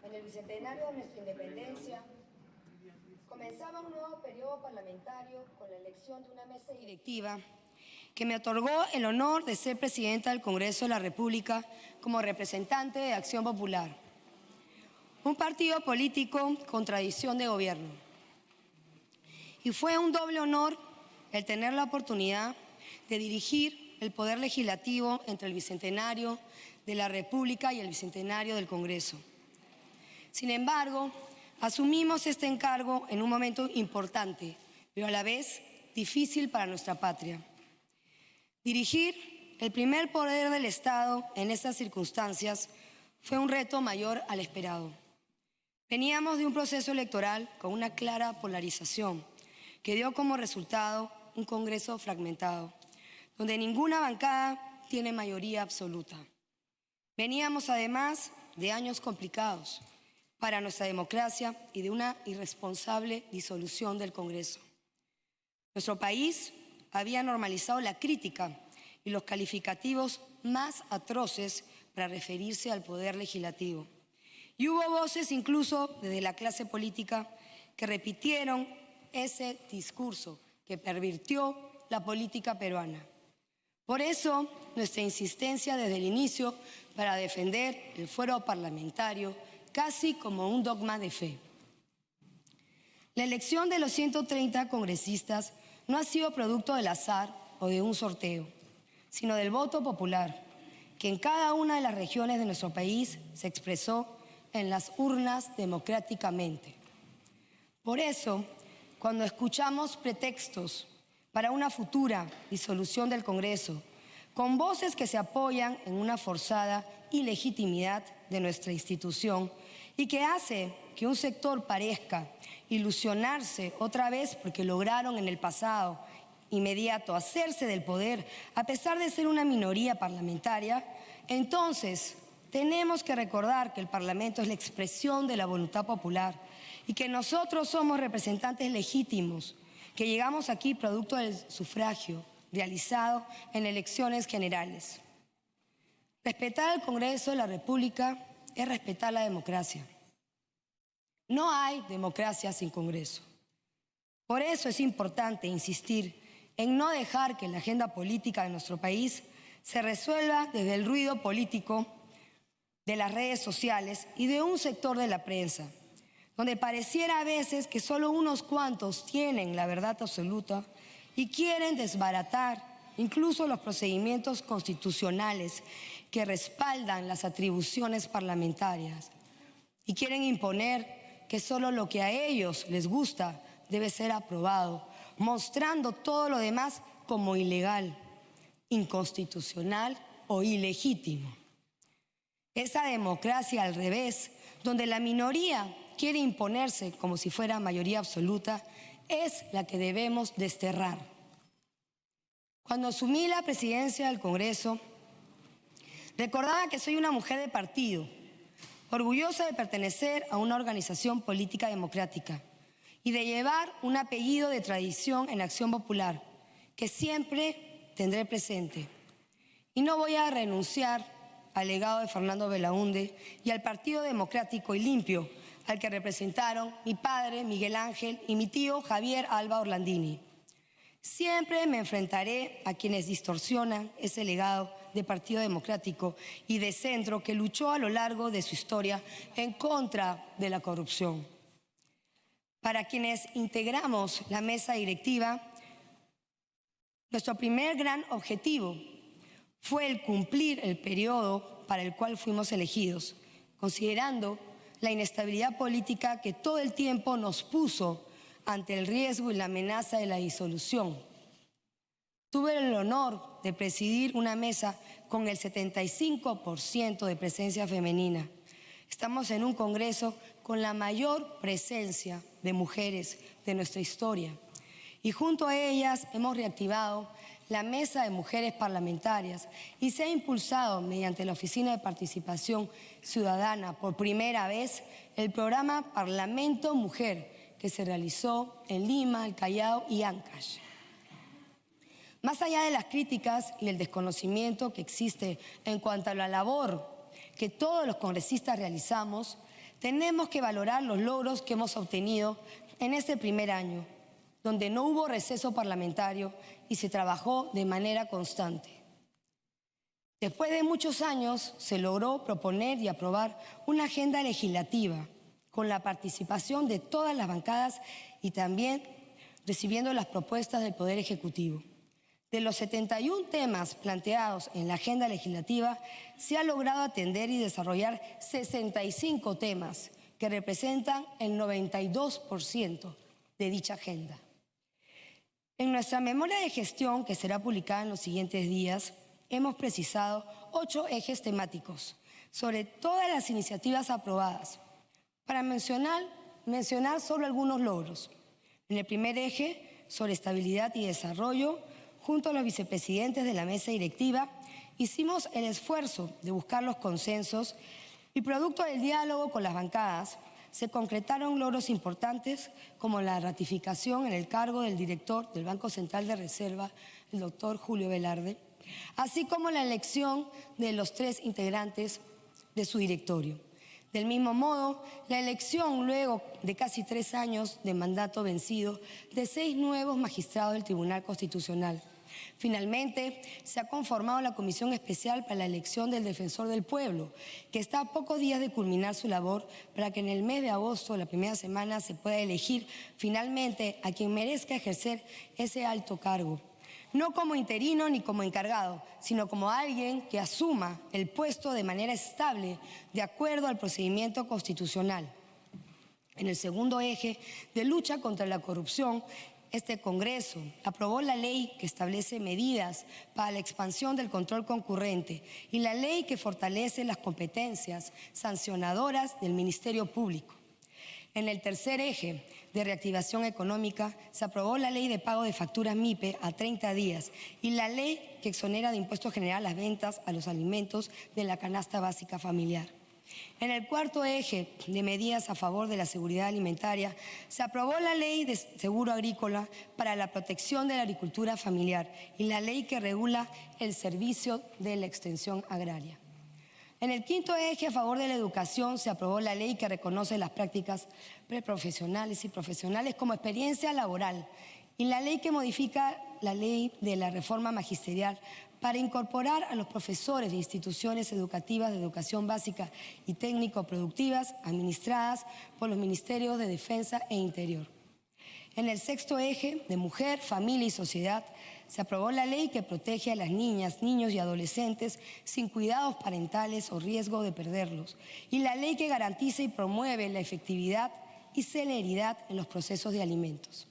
En el bicentenario de nuestra independencia, comenzaba un nuevo periodo parlamentario con la elección de una mesa directiva que me otorgó el honor de ser presidenta del Congreso de la República como representante de Acción Popular, un partido político con tradición de gobierno. Y fue un doble honor el tener la oportunidad de dirigir el Poder Legislativo entre el Bicentenario de la República y el Bicentenario del Congreso. Sin embargo, asumimos este encargo en un momento importante, pero a la vez difícil para nuestra patria. Dirigir el primer poder del Estado en estas circunstancias fue un reto mayor al esperado. Veníamos de un proceso electoral con una clara polarización que dio como resultado un Congreso fragmentado, donde ninguna bancada tiene mayoría absoluta. Veníamos además de años complicados para nuestra democracia y de una irresponsable disolución del Congreso. Nuestro país había normalizado la crítica y los calificativos más atroces para referirse al Poder Legislativo. Y hubo voces incluso desde la clase política que repitieron ese discurso que pervirtió la política peruana. Por eso, nuestra insistencia desde el inicio para defender el fuero parlamentario casi como un dogma de fe. La elección de los 130 congresistas no ha sido producto del azar o de un sorteo, sino del voto popular, que en cada una de las regiones de nuestro país se expresó en las urnas democráticamente. Por eso, cuando escuchamos pretextos para una futura disolución del Congreso, con voces que se apoyan en una forzada ilegitimidad de nuestra institución y que hace que un sector parezca ilusionarse otra vez porque lograron en el pasado inmediato hacerse del poder a pesar de ser una minoría parlamentaria, entonces tenemos que recordar que el Parlamento es la expresión de la voluntad popular y que nosotros somos representantes legítimos, que llegamos aquí producto del sufragio realizado en elecciones generales. Respetar al Congreso de la República es respetar la democracia. No hay democracia sin Congreso. Por eso es importante insistir en no dejar que la agenda política de nuestro país se resuelva desde el ruido político de las redes sociales y de un sector de la prensa, donde pareciera a veces que solo unos cuantos tienen la verdad absoluta y quieren desbaratar incluso los procedimientos constitucionales que respaldan las atribuciones parlamentarias y quieren imponer que solo lo que a ellos les gusta debe ser aprobado, mostrando todo lo demás como ilegal, inconstitucional o ilegítimo. Esa democracia al revés, donde la minoría quiere imponerse como si fuera mayoría absoluta, es la que debemos desterrar. Cuando asumí la presidencia del Congreso, recordaba que soy una mujer de partido, orgullosa de pertenecer a una organización política democrática y de llevar un apellido de tradición en Acción Popular, que siempre tendré presente. Y no voy a renunciar al legado de Fernando Belaúnde y al Partido Democrático y Limpio, al que representaron mi padre, Miguel Ángel, y mi tío, Javier Alba Orlandini. Siempre me enfrentaré a quienes distorsionan ese legado de Partido Democrático y de centro que luchó a lo largo de su historia en contra de la corrupción. Para quienes integramos la mesa directiva, nuestro primer gran objetivo fue el cumplir el periodo para el cual fuimos elegidos, considerando la inestabilidad política que todo el tiempo nos puso ante el riesgo y la amenaza de la disolución. Tuve el honor de presidir una mesa con el 75% de presencia femenina. Estamos en un Congreso con la mayor presencia de mujeres de nuestra historia y junto a ellas hemos reactivado la Mesa de Mujeres Parlamentarias y se ha impulsado mediante la Oficina de Participación Ciudadana por primera vez el programa Parlamento Mujer que se realizó en Lima, El Callao y Ancash. Más allá de las críticas y el desconocimiento que existe en cuanto a la labor que todos los congresistas realizamos, Tenemos que valorar los logros que hemos obtenido en este primer año, donde no hubo receso parlamentario y se trabajó de manera constante. Después de muchos años, se logró proponer y aprobar una agenda legislativa con la participación de todas las bancadas y también recibiendo las propuestas del Poder Ejecutivo. De los 71 temas planteados en la agenda legislativa, se ha logrado atender y desarrollar 65 temas que representan el 92% de dicha agenda. En nuestra memoria de gestión, que será publicada en los siguientes días, hemos precisado 8 ejes temáticos sobre todas las iniciativas aprobadas. Para mencionar solo algunos logros. En el primer eje, sobre estabilidad y desarrollo, junto a los vicepresidentes de la mesa directiva, hicimos el esfuerzo de buscar los consensos y producto del diálogo con las bancadas, se concretaron logros importantes como la ratificación en el cargo del director del Banco Central de Reserva, el doctor Julio Velarde, así como la elección de los 3 integrantes de su directorio. Del mismo modo, la elección, luego de casi 3 años de mandato vencido, de 6 nuevos magistrados del Tribunal Constitucional. Finalmente, se ha conformado la Comisión Especial para la Elección del Defensor del Pueblo, que está a pocos días de culminar su labor para que en el mes de agosto, la primera semana, se pueda elegir finalmente a quien merezca ejercer ese alto cargo. No como interino ni como encargado, sino como alguien que asuma el puesto de manera estable, de acuerdo al procedimiento constitucional. En el segundo eje de lucha contra la corrupción, este Congreso aprobó la ley que establece medidas para la expansión del control concurrente y la ley que fortalece las competencias sancionadoras del Ministerio Público. En el tercer eje de reactivación económica se aprobó la ley de pago de facturas MIPE a 30 días y la ley que exonera de impuesto general las ventas a los alimentos de la canasta básica familiar. En el cuarto eje de medidas a favor de la seguridad alimentaria, se aprobó la Ley de Seguro Agrícola para la protección de la agricultura familiar y la ley que regula el servicio de la extensión agraria. En el quinto eje a favor de la educación, se aprobó la ley que reconoce las prácticas preprofesionales y profesionales como experiencia laboral y la ley que modifica la ley de la reforma magisterial para incorporar a los profesores de instituciones educativas de educación básica y técnico-productivas administradas por los Ministerios de Defensa e Interior. En el sexto eje de mujer, familia y sociedad, se aprobó la ley que protege a las niñas, niños y adolescentes sin cuidados parentales o riesgo de perderlos, y la ley que garantiza y promueve la efectividad y celeridad en los procesos de alimentos.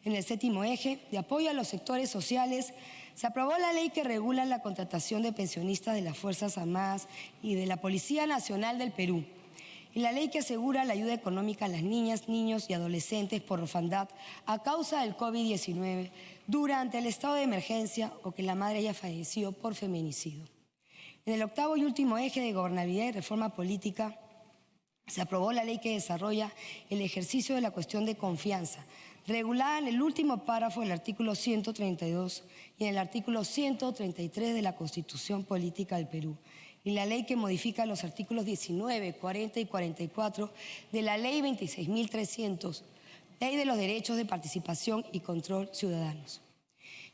En el séptimo eje de apoyo a los sectores sociales, se aprobó la ley que regula la contratación de pensionistas de las Fuerzas Armadas y de la Policía Nacional del Perú, y la ley que asegura la ayuda económica a las niñas, niños y adolescentes por orfandad a causa del COVID-19 durante el estado de emergencia o que la madre haya fallecido por feminicidio. En el octavo y último eje de gobernabilidad y reforma política, se aprobó la ley que desarrolla el ejercicio de la cuestión de confianza, regulada en el último párrafo del artículo 132 y en el artículo 133 de la Constitución Política del Perú, y la ley que modifica los artículos 19, 40 y 44 de la Ley 26.300, Ley de los Derechos de Participación y Control Ciudadanos.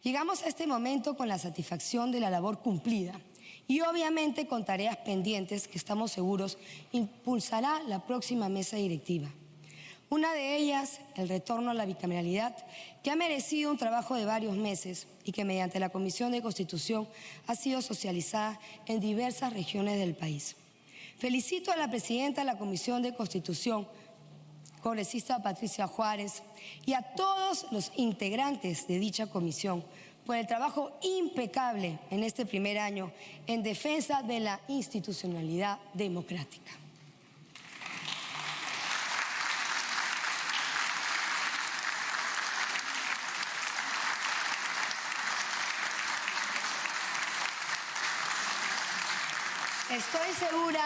Llegamos a este momento con la satisfacción de la labor cumplida y obviamente con tareas pendientes que estamos seguros impulsará la próxima mesa directiva. Una de ellas, el retorno a la bicameralidad, que ha merecido un trabajo de varios meses y que mediante la Comisión de Constitución ha sido socializada en diversas regiones del país. Felicito a la presidenta de la Comisión de Constitución, congresista Patricia Juárez, y a todos los integrantes de dicha comisión por el trabajo impecable en este primer año en defensa de la institucionalidad democrática. Estoy segura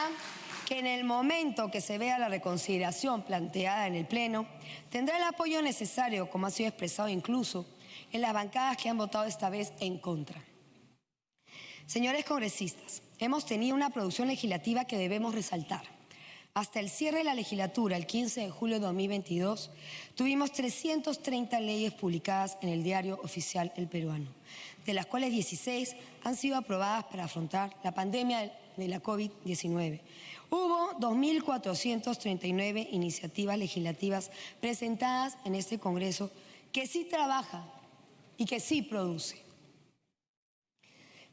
que en el momento que se vea la reconsideración planteada en el Pleno, tendrá el apoyo necesario, como ha sido expresado incluso en las bancadas que han votado esta vez en contra. Señores congresistas, hemos tenido una producción legislativa que debemos resaltar. Hasta el cierre de la legislatura, el 15 de julio de 2022, tuvimos 330 leyes publicadas en el Diario Oficial El Peruano, de las cuales 16 han sido aprobadas para afrontar la pandemia de la COVID-19. Hubo 2.439 iniciativas legislativas presentadas en este Congreso que sí trabaja y que sí produce.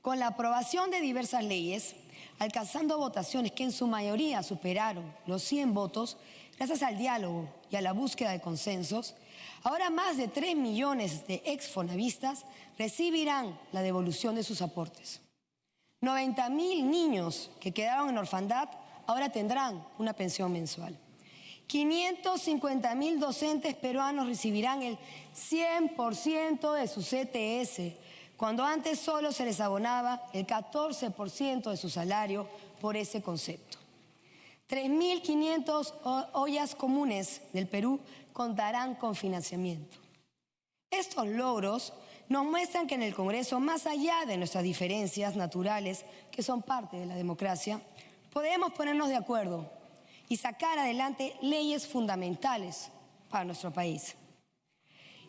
Con la aprobación de diversas leyes, alcanzando votaciones que en su mayoría superaron los 100 votos, gracias al diálogo y a la búsqueda de consensos, ahora más de 3 millones de exfonavistas recibirán la devolución de sus aportes. 90.000 niños que quedaron en orfandad ahora tendrán una pensión mensual. 550.000 docentes peruanos recibirán el 100% de su CTS, cuando antes solo se les abonaba el 14% de su salario por ese concepto. 3.500 ollas comunes del Perú contarán con financiamiento. Estos logros nos muestran que en el Congreso, más allá de nuestras diferencias naturales, que son parte de la democracia, podemos ponernos de acuerdo y sacar adelante leyes fundamentales para nuestro país.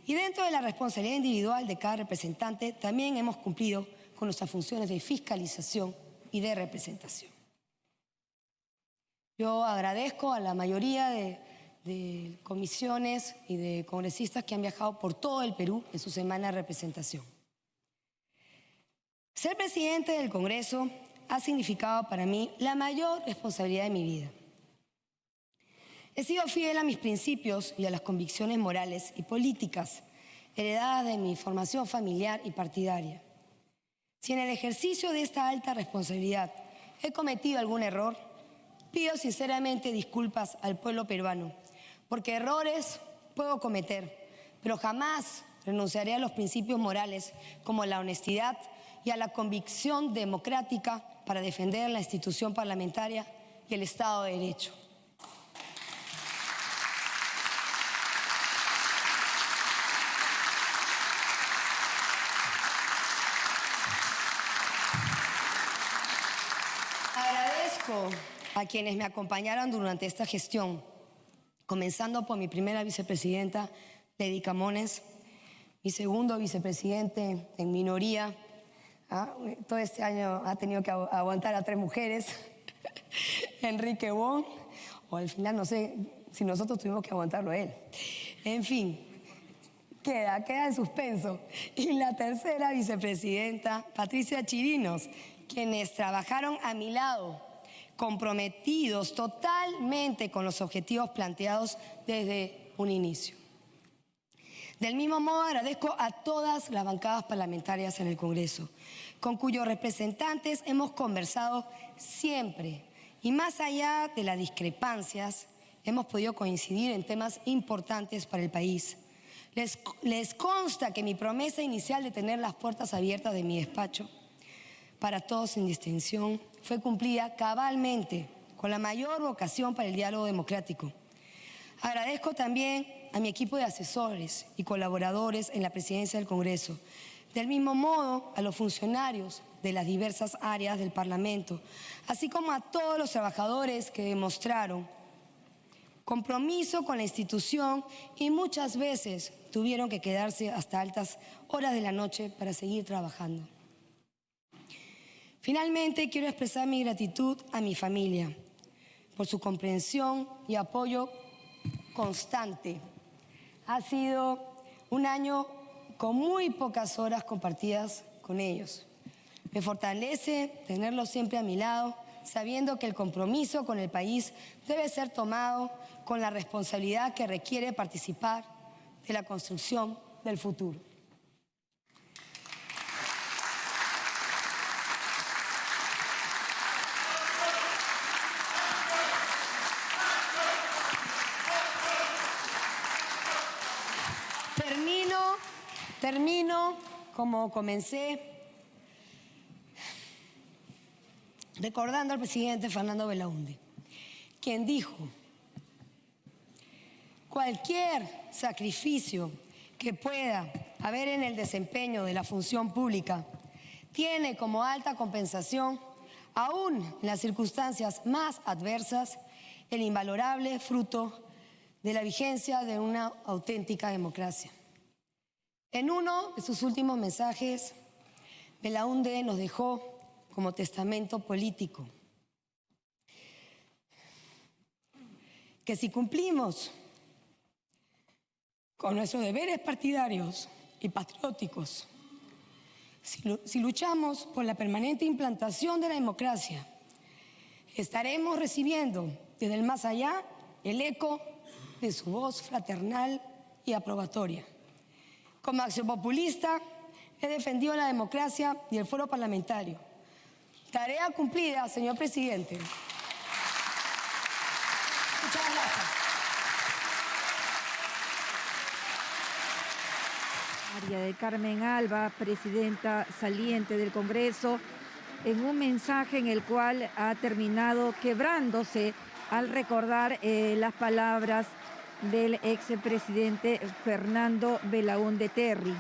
Y dentro de la responsabilidad individual de cada representante, también hemos cumplido con nuestras funciones de fiscalización y de representación. Yo agradezco a la mayoría de comisiones y de congresistas que han viajado por todo el Perú en su semana de representación. Ser presidente del Congreso ha significado para mí la mayor responsabilidad de mi vida. He sido fiel a mis principios y a las convicciones morales y políticas heredadas de mi formación familiar y partidaria. Si en el ejercicio de esta alta responsabilidad he cometido algún error, pido sinceramente disculpas al pueblo peruano, porque errores puedo cometer, pero jamás renunciaré a los principios morales como la honestidad y a la convicción democrática para defender la institución parlamentaria y el Estado de Derecho. Agradezco a quienes me acompañaron durante esta gestión, comenzando por mi primera vicepresidenta, Lady Camones, mi segundo vicepresidente en minoría. Todo este año ha tenido que aguantar a 3 mujeres, Enrique Wong, o al final no sé si nosotros tuvimos que aguantarlo a él. En fin, queda en suspenso. Y la tercera vicepresidenta, Patricia Chirinos, quienes trabajaron a mi lado, comprometidos totalmente con los objetivos planteados desde un inicio. Del mismo modo, agradezco a todas las bancadas parlamentarias en el Congreso, con cuyos representantes hemos conversado siempre y más allá de las discrepancias, hemos podido coincidir en temas importantes para el país. Les consta que mi promesa inicial de tener las puertas abiertas de mi despacho para todos sin distinción fue cumplida cabalmente, con la mayor vocación para el diálogo democrático. Agradezco también a mi equipo de asesores y colaboradores en la presidencia del Congreso. Del mismo modo, a los funcionarios de las diversas áreas del Parlamento, así como a todos los trabajadores que demostraron compromiso con la institución y muchas veces tuvieron que quedarse hasta altas horas de la noche para seguir trabajando. Finalmente, quiero expresar mi gratitud a mi familia por su comprensión y apoyo constante. Ha sido un año con muy pocas horas compartidas con ellos. Me fortalece tenerlos siempre a mi lado, sabiendo que el compromiso con el país debe ser tomado con la responsabilidad que requiere participar de la construcción del futuro. Termino como comencé, recordando al presidente Fernando Belaúnde, quien dijo: cualquier sacrificio que pueda haber en el desempeño de la función pública tiene como alta compensación, aún en las circunstancias más adversas, el invalorable fruto de la vigencia de una auténtica democracia. En uno de sus últimos mensajes, Belaúnde nos dejó como testamento político que si cumplimos con nuestros deberes partidarios y patrióticos, si luchamos por la permanente implantación de la democracia, estaremos recibiendo desde el más allá el eco de su voz fraternal y aprobatoria. Como Acción Populista, he defendido la democracia y el foro parlamentario. Tarea cumplida, señor presidente. Muchas gracias. María del Carmen Alba, presidenta saliente del Congreso, en un mensaje en el cual ha terminado quebrándose al recordar las palabras del expresidente Fernando Belaúnde Terry.